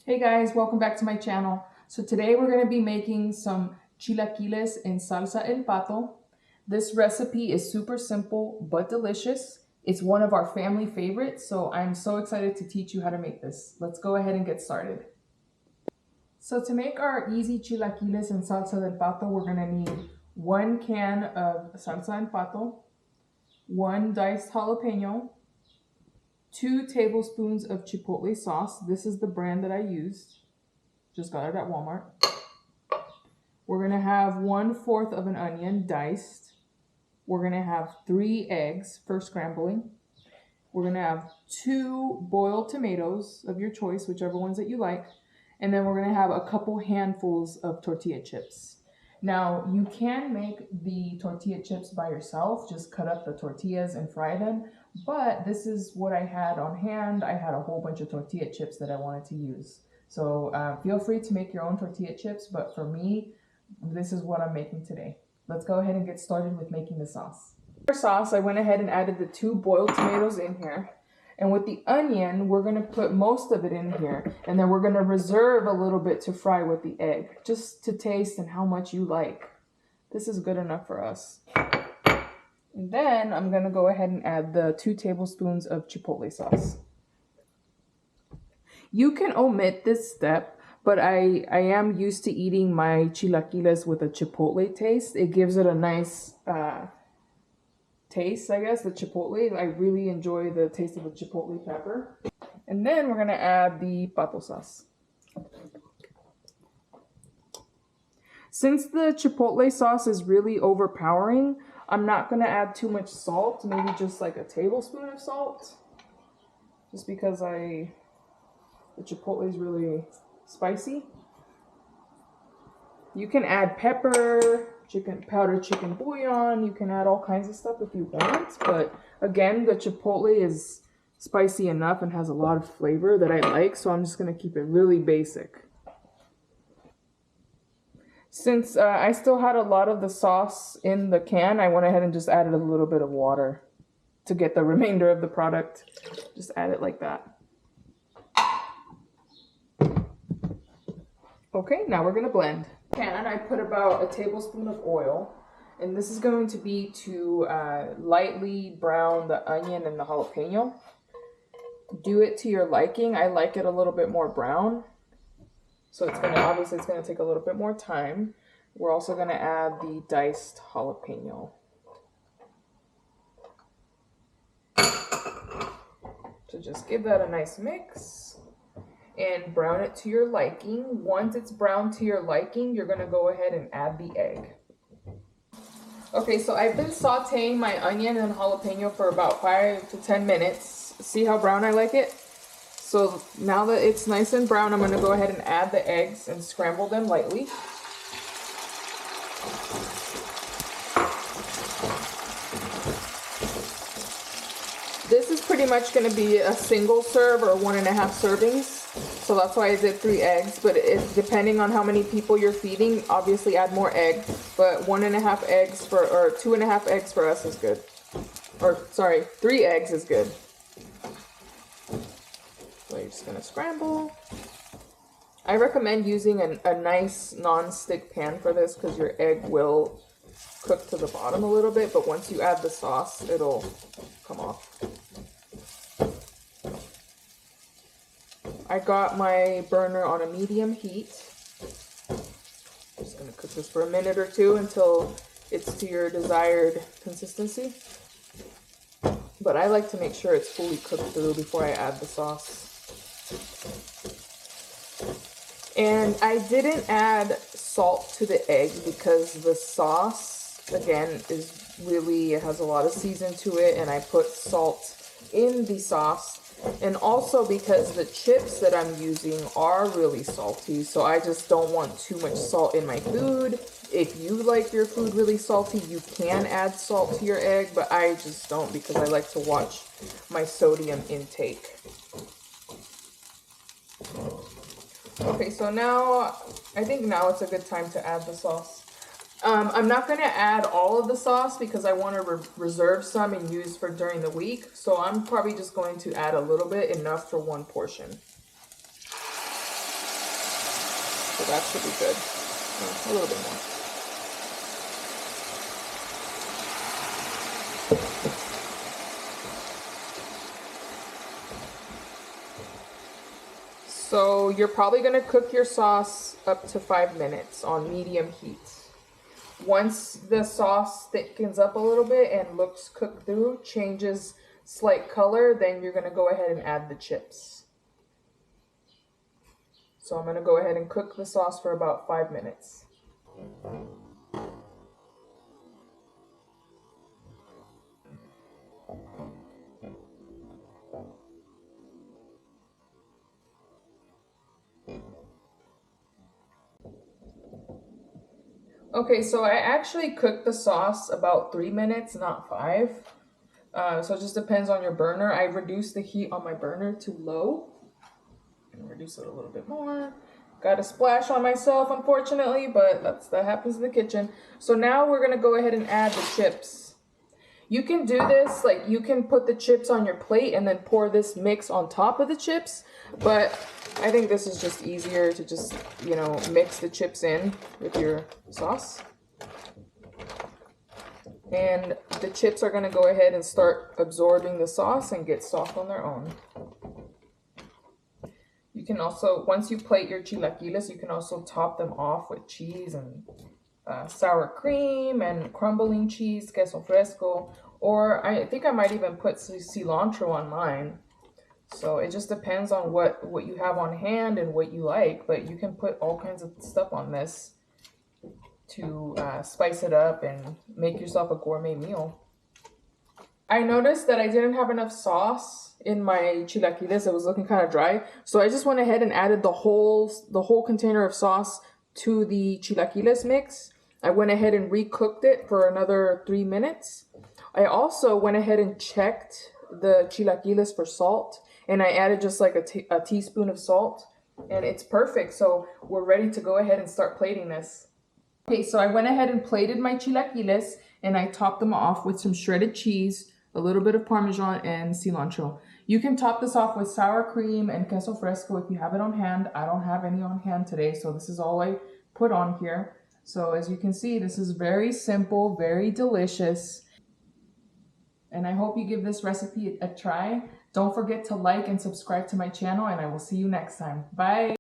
Hey guys, welcome back to my channel. So today we're going to be making some chilaquiles in salsa el pato. This recipe is super simple but delicious. It's one of our family favorites, so I'm so excited to teach you how to make this. Let's go ahead and get started. So to make our easy chilaquiles in salsa del pato, we're going to need 1 can of salsa el pato, 1 diced jalapeno, 2 tablespoons of chipotle sauce. This is the brand that I used. Just got it at Walmart. We're gonna have 1/4 of an onion diced. We're gonna have 3 eggs for scrambling. We're gonna have 2 boiled tomatoes of your choice, whichever ones that you like. And then we're gonna have a couple handfuls of tortilla chips. Now, you can make the tortilla chips by yourself, just cut up the tortillas and fry them. But this is what I had on hand. I had a whole bunch of tortilla chips that I wanted to use. So feel free to make your own tortilla chips, but for me, this is what I'm making today. Let's go ahead and get started with making the sauce. For sauce, I went ahead and added the 2 boiled tomatoes in here. And with the onion, we're going to put most of it in here. And then we're going to reserve a little bit to fry with the egg, just to taste and how much you like. This is good enough for us. And then I'm going to go ahead and add the 2 tablespoons of chipotle sauce. You can omit this step, but I am used to eating my chilaquiles with a chipotle taste. It gives it a nice taste, I guess, the chipotle. I really enjoy the taste of the chipotle pepper. And then we're going to add the pato sauce. Since the chipotle sauce is really overpowering, I'm not going to add too much salt, maybe just like a tablespoon of salt. Just because the chipotle is really spicy. You can add pepper, powdered chicken bouillon. You can add all kinds of stuff if you want. But again, the chipotle is spicy enough and has a lot of flavor that I like. So I'm just going to keep it really basic. Since I still had a lot of the sauce in the can, I went ahead and just added a little bit of water to get the remainder of the product. Just add it like that. Okay, now we're going to blend. And I put about a tablespoon of oil, and this is going to be to lightly brown the onion and the jalapeno. Do it to your liking. I like it a little bit more brown, so it's going to take a little bit more time. We're also going to add the diced jalapeno. So just give that a nice mix. And brown it to your liking. Once it's brown to your liking, you're going to go ahead and add the egg. Okay, so I've been sauteing my onion and jalapeno for about 5 to 10 minutes. See how brown I like it? So now that it's nice and brown, I'm going to go ahead and add the eggs and scramble them lightly. This is pretty much going to be a single serve or 1.5 servings. So that's why I did 3 eggs, but depending on how many people you're feeding, obviously add more egg, but 1.5 eggs or 2.5 eggs for us is good. Or sorry, 3 eggs is good. So you're just gonna scramble. I recommend using a nice non-stick pan for this because your egg will cook to the bottom a little bit, but once you add the sauce, it'll come off. I got my burner on a medium heat. I'm just going to cook this for a minute or 2 until it's to your desired consistency. But I like to make sure it's fully cooked through before I add the sauce. And I didn't add salt to the egg because the sauce, again, it has a lot of season to it, and I put salt in the sauce. And also because the chips that I'm using are really salty, so I just don't want too much salt in my food. If you like your food really salty, you can add salt to your egg, but I just don't because I like to watch my sodium intake. Okay, so I think now it's a good time to add the sauce. I'm not going to add all of the sauce because I want to reserve some and use for during the week. So I'm probably just going to add a little bit, enough for one portion. So that should be good. A little bit more. So you're probably going to cook your sauce up to 5 minutes on medium heat. Once the sauce thickens up a little bit and looks cooked through, changes slight color, then you're going to go ahead and add the chips. So I'm going to go ahead and cook the sauce for about 5 minutes. Okay, so I actually cooked the sauce about 3 minutes, not 5. So it just depends on your burner. I reduced the heat on my burner to low. And reduce it a little bit more. Got a splash on myself, unfortunately, but that happens in the kitchen. So now we're gonna go ahead and add the chips. You can do this, like you can put the chips on your plate and then pour this mix on top of the chips, but I think this is just easier to just, you know, mix the chips in with your sauce. And the chips are going to go ahead and start absorbing the sauce and get soft on their own. You can also, once you plate your chilaquiles, you can also top them off with cheese and sour cream and crumbling cheese, queso fresco, or I think I might even put cilantro on mine. So it just depends on what you have on hand and what you like, but you can put all kinds of stuff on this to spice it up and make yourself a gourmet meal. I noticed that I didn't have enough sauce in my chilaquiles. It was looking kind of dry, so I just went ahead and added the whole container of sauce to the chilaquiles mix. I went ahead and recooked it for another 3 minutes. I also went ahead and checked the chilaquiles for salt, and I added just like a teaspoon of salt, and it's perfect. So we're ready to go ahead and start plating this. Okay, so I went ahead and plated my chilaquiles, and I topped them off with some shredded cheese, a little bit of Parmesan, and cilantro. You can top this off with sour cream and queso fresco if you have it on hand. I don't have any on hand today, so this is all I put on here. So as you can see, this is very simple, very delicious. And I hope you give this recipe a try. Don't forget to like and subscribe to my channel, and I will see you next time. Bye.